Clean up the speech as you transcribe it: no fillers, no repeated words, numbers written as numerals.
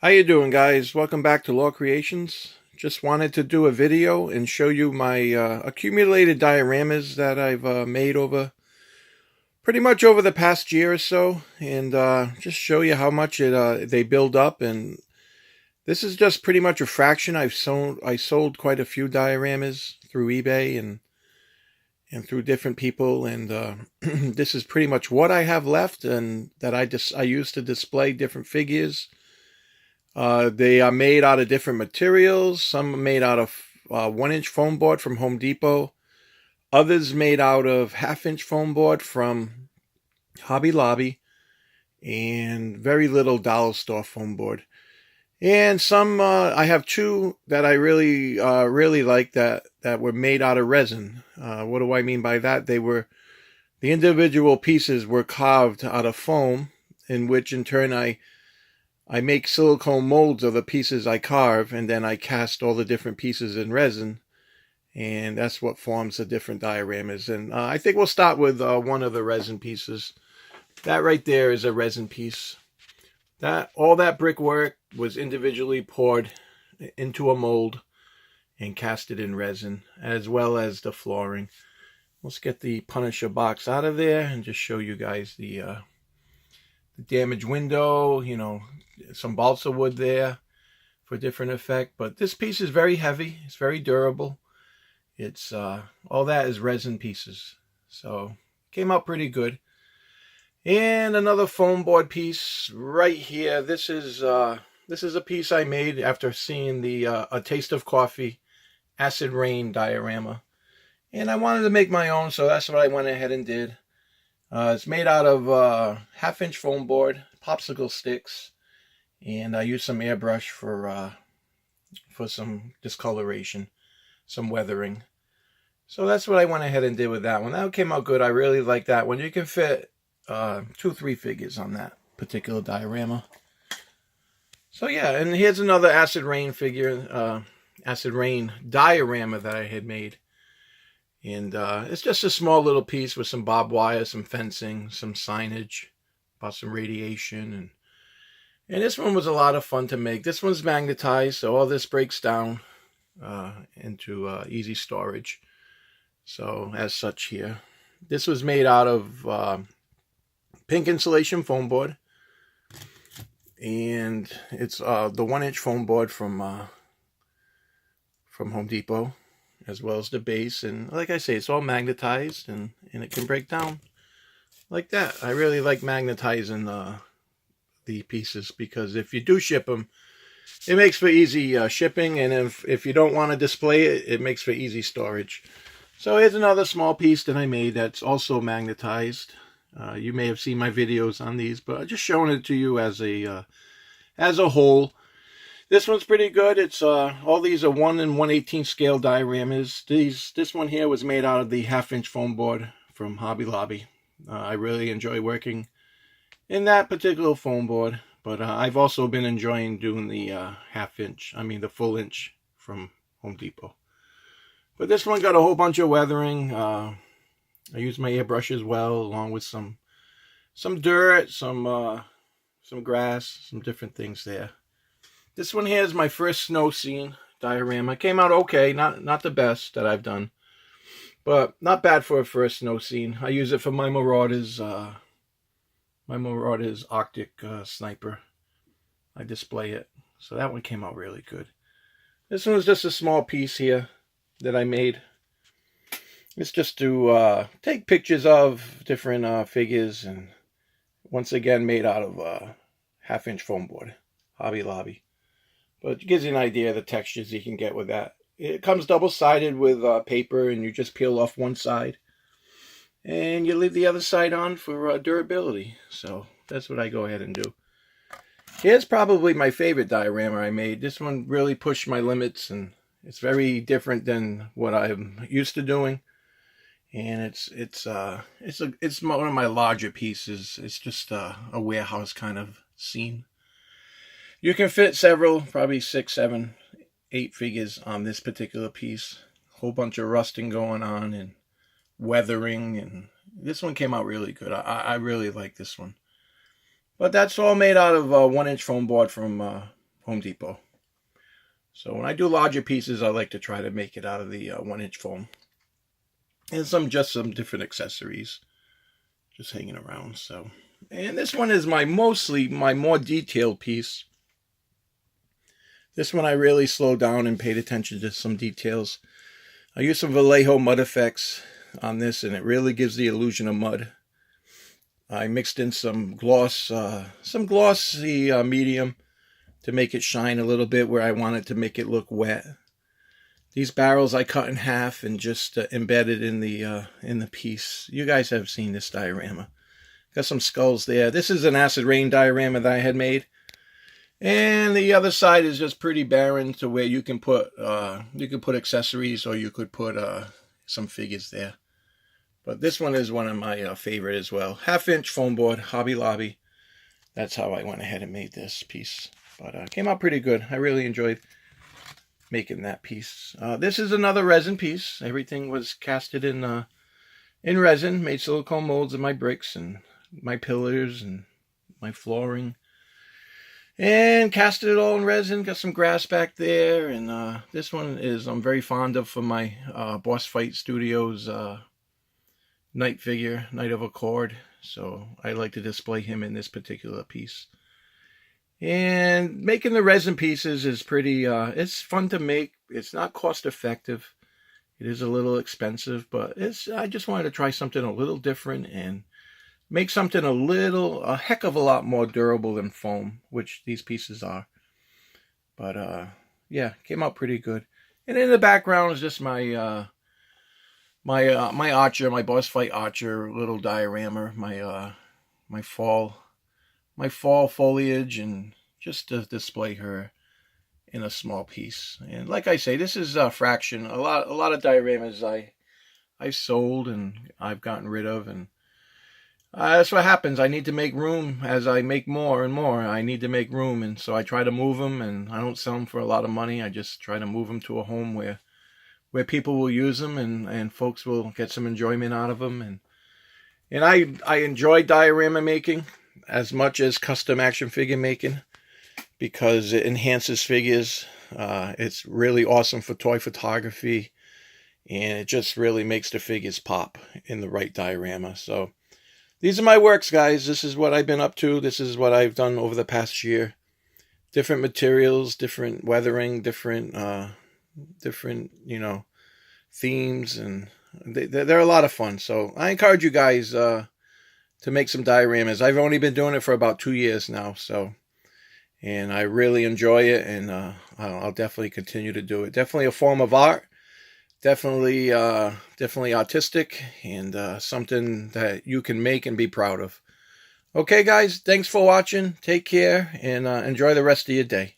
How you doing, guys? Welcome back to Law Creations. Just wanted to do a video and show you my accumulated dioramas that I've made over pretty much over the past year or so, and just show you how much they build up. And this is just pretty much a fraction. I sold quite a few dioramas through eBay and through different people, and this is pretty much what I have left, and that I use to display different figures. They are made out of different materials. Some are made out of 1-inch foam board from Home Depot. Others made out of 1/2-inch foam board from Hobby Lobby. And very little dollar store foam board. And some, I have two that I really like that were made out of resin. What do I mean by that? The individual pieces were carved out of foam, in which in turn I make silicone molds of the pieces I carve, and then I cast all the different pieces in resin, and that's what forms the different dioramas. And I think we'll start with one of the resin pieces. That right there is a resin piece. All that brickwork was individually poured into a mold and casted in resin, as well as the flooring. Let's get the Punisher box out of there and just show you guys the damaged window, some balsa wood there for different effect. But this piece is very heavy. It's very durable. It's all that is resin pieces. So came out pretty good. And another foam board piece right here. This is a piece I made after seeing the A Taste of Coffee Acid Rain diorama. And I wanted to make my own, so that's what I went ahead and did. It's made out of 1/2-inch foam board, popsicle sticks, and I used some airbrush for some discoloration, some weathering. So that's what I went ahead and did with that one. That came out good. I really like that one. You can fit 2-3 figures on that particular diorama. So yeah, and here's another Acid Rain figure, Acid Rain diorama that I had made. And it's just a small little piece with some barbed wire, some fencing, some signage about some radiation. And this one was a lot of fun to make. This one's magnetized, so all this breaks down into easy storage. So as such here. This was made out of pink insulation foam board. And it's the 1-inch foam board from Home Depot, as well as the base. And like I say, it's all magnetized, and it can break down like that. I really like magnetizing the pieces, because if you do ship them, it makes for easy shipping, and if you don't want to display it, it makes for easy storage. So here's another small piece that I made that's also magnetized. You may have seen my videos on these, but I'm just showing it to you as a whole. This one's pretty good. It's all these are 1 1/18 scale dioramas. This one here was made out of the 1/2-inch foam board from Hobby Lobby. I really enjoy working in that particular foam board, but I've also been enjoying doing the the full inch from Home Depot. But this one got a whole bunch of weathering. I used my airbrush as well, along with some dirt, some grass, some different things there. This one here is my first snow scene diorama. It came out okay, not the best that I've done, but not bad for a first snow scene. I use it for my Marauders Arctic sniper. I display it, so that one came out really good. This one was just a small piece here that I made. It's just to take pictures of different figures, and once again made out of 1/2-inch foam board, Hobby Lobby. But it gives you an idea of the textures you can get with that. It comes double-sided with paper, and you just peel off one side. And you leave the other side on for durability. So that's what I go ahead and do. Here's probably my favorite diorama I made. This one really pushed my limits, and it's very different than what I'm used to doing. And it's one of my larger pieces. It's just a warehouse kind of scene. You can fit several, probably 6, 7, 8 figures on this particular piece. A whole bunch of rusting going on and weathering, and this one came out really good. I really like this one. But that's all made out of 1-inch foam board from Home Depot. So when I do larger pieces, I like to try to make it out of the 1-inch foam. And just some different accessories just hanging around. So, and this one is mostly my more detailed piece. This one I really slowed down and paid attention to some details. I used some Vallejo mud effects on this, and it really gives the illusion of mud. I mixed in some glossy medium to make it shine a little bit where I wanted to make it look wet. These barrels I cut in half and just embedded in the piece. You guys have seen this diorama. Got some skulls there. This is an acid rain diorama that I had made. And the other side is just pretty barren to where you can put accessories, or you could put some figures there. But this one is one of my favorite as well. 1/2-inch foam board, Hobby Lobby. That's how I went ahead and made this piece. But it came out pretty good. I really enjoyed making that piece. This is another resin piece. Everything was casted in resin. Made silicone molds of my bricks and my pillars and my flooring. And casted it all in resin. Got some grass back there. And this one is I'm very fond of for my Boss Fight Studios Night figure, Knight of Accord. So I like to display him in this particular piece. And making the resin pieces is pretty, it's fun to make. It's not cost effective. It is a little expensive, but I just wanted to try something a little different and make something a heck of a lot more durable than foam, which these pieces are. But yeah, came out pretty good. And in the background is just my my archer, my Boss Fight archer little diorama, my fall foliage, and just to display her in a small piece. And like I say, this is a fraction. A lot of dioramas I sold and I've gotten rid of, and that's what happens. I need to make room as I make more and more. I need to make room, and so I try to move them, and I don't sell them for a lot of money. I just try to move them to a home where people will use them, and folks will get some enjoyment out of them. And I enjoy diorama making as much as custom action figure making, because it enhances figures. It's really awesome for toy photography, and it just really makes the figures pop in the right diorama. So these are my works, guys. This is what I've been up to. This is what I've done over the past year. Different materials, different weathering, different themes, and they're a lot of fun. So I encourage you guys to make some dioramas. I've only been doing it for about 2 years now, and I really enjoy it, and I'll definitely continue to do it. Definitely a form of art. Definitely artistic, and something that you can make and be proud of. Okay, guys, thanks for watching. Take care, and enjoy the rest of your day.